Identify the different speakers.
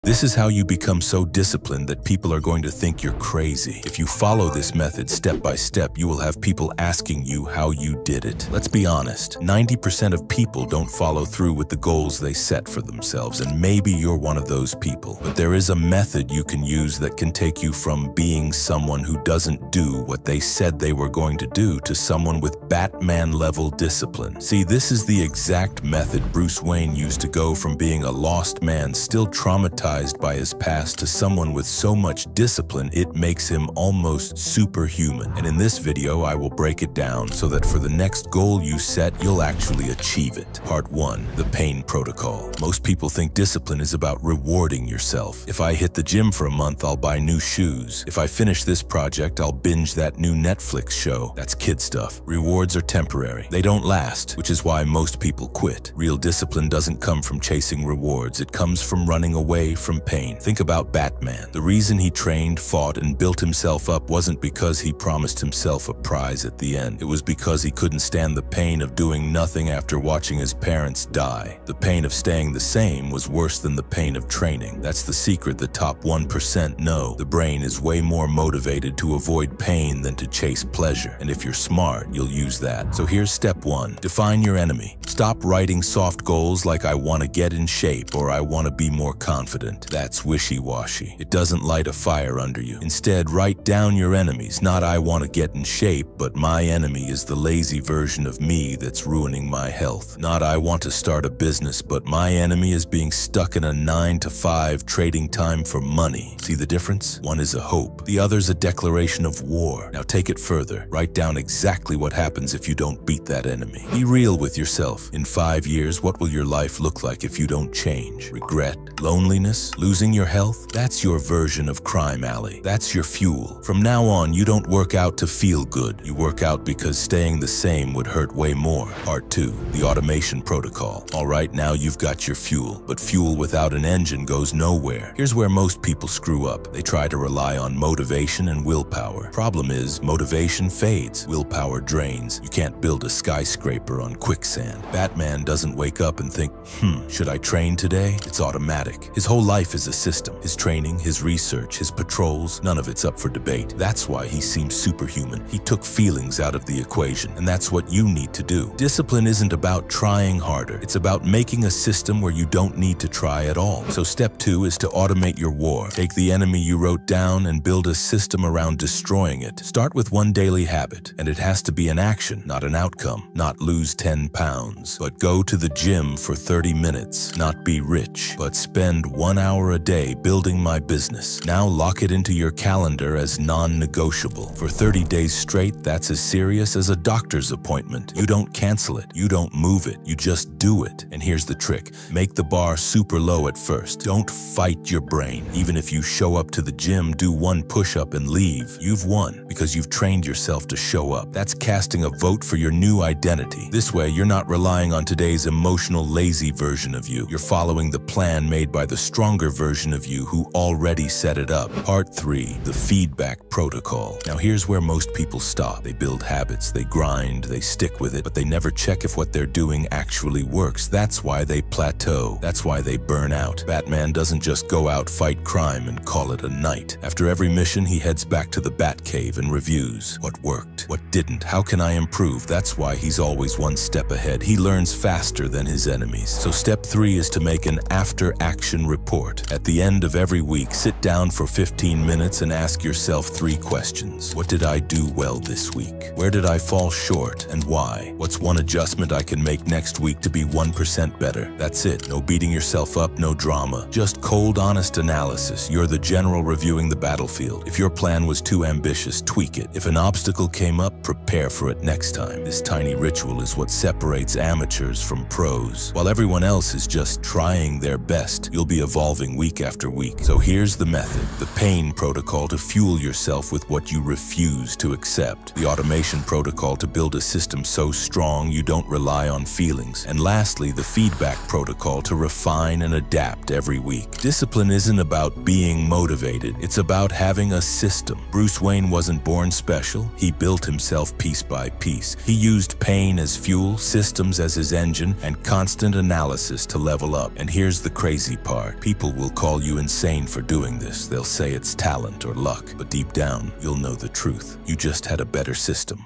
Speaker 1: This is how you become so disciplined that people are going to think you're crazy. If you follow this method step by step, you will have people asking you how you did it. Let's be honest, 90% of people don't follow through with the goals they set for themselves, and maybe you're one of those people. But there is a method you can use that can take you from being someone who doesn't do what they said they were going to do to someone with Batman-level discipline. See, this is the exact method Bruce Wayne used to go from being a lost man still traumatized by his past to someone with so much discipline it makes him almost superhuman. And in this video, I will break it down so that for the next goal you set, you'll actually achieve it. Part 1. The Pain Protocol. Most people think discipline is about rewarding yourself. If I hit the gym for a month, I'll buy new shoes. If I finish this project, I'll binge that new Netflix show. That's kid stuff. Rewards are temporary. They don't last, which is why most people quit. Real discipline doesn't come from chasing rewards. It comes from running away from pain. Think about Batman. The reason he trained, fought, and built himself up wasn't because he promised himself a prize at the end. It was because he couldn't stand the pain of doing nothing after watching his parents die. The pain of staying the same was worse than the pain of training. That's the secret the top 1% know. The brain is way more motivated to avoid pain than to chase pleasure. And if you're smart, you'll use that. So here's step 1. Define your enemy. Stop writing soft goals like I want to get in shape or I want to be more confident. That's wishy-washy. It doesn't light a fire under you. Instead, write down your enemies. Not I want to get in shape, but my enemy is the lazy version of me that's ruining my health. Not I want to start a business, but my enemy is being stuck in a 9-to-5 trading time for money. See the difference? One is a hope. The other's a declaration of war. Now take it further. Write down exactly what happens if you don't beat that enemy. Be real with yourself. In 5 years, what will your life look like if you don't change? Regret? Loneliness? Losing your health? That's your version of Crime Alley. That's your fuel. From now on, you don't work out to feel good. You work out because staying the same would hurt way more. Part 2. The Automation Protocol. Alright, now you've got your fuel, but fuel without an engine goes nowhere. Here's where most people screw up. They try to rely on motivation and willpower. Problem is, motivation fades, willpower drains. You can't build a skyscraper on quicksand. Batman doesn't wake up and think, should I train today? It's automatic. His whole life is a system. His training, his research, his patrols, none of it's up for debate. That's why he seems superhuman. He took feelings out of the equation, and that's what you need to do. Discipline isn't about trying harder. It's about making a system where you don't need to try at all. So step 2 is to automate your war. Take the enemy you wrote down and build a system around destroying it. Start with one daily habit, and it has to be an action, not an outcome. Not lose 10 pounds, but go to the gym for 30 minutes. Not be rich, but spend 1 hour a day building my business. Now lock it into your calendar as non-negotiable. For 30 days straight, that's as serious as a doctor's appointment. You don't cancel it. You don't move it. You just do it. And here's the trick. Make the bar super low at first. Don't fight your brain. Even if you show up to the gym, do 1 push-up and leave, you've won because you've trained yourself to show up. That's casting a vote for your new identity. This way, you're not relying on today's emotional, lazy version of you. You're following the plan made by the stronger version of you who already set it up. Part 3. The Feedback Protocol. Now here's where most people stop. They build habits, they grind, they stick with it, but they never check if what they're doing actually works. That's why they plateau. That's why they burn out. Batman doesn't just go out, fight crime, and call it a night. After every mission, he heads back to the Batcave and reviews what worked, what didn't, how can I improve. That's why he's always 1 step ahead. He learns faster than his enemies. So step 3 is to make an after-action report. At the end of every week, sit down for 15 minutes and ask yourself 3 questions. What did I do well this week? Where did I fall short and why? What's 1 adjustment I can make next week to be 1% better? That's it. No beating yourself up, no drama. Just cold, honest analysis. You're the general reviewing the battlefield. If your plan was too ambitious, tweak it. If an obstacle came up, prepare for it next time. This tiny ritual is what separates amateurs from pros. While everyone else is just trying their best, you'll be evolving week after week. So here's the method. The Pain Protocol to fuel yourself with what you refuse to accept. The Automation Protocol to build a system so strong you don't rely on feelings. And lastly, the Feedback Protocol to refine and adapt every week. Discipline isn't about being motivated. It's about having a system. Bruce Wayne wasn't born special. He built himself piece by piece. He used pain as fuel, systems as his engine, and constant analysis to level up. And here's the crazy part. People People will call you insane for doing this. They'll say it's talent or luck, but deep down, you'll know the truth. You just had a better system.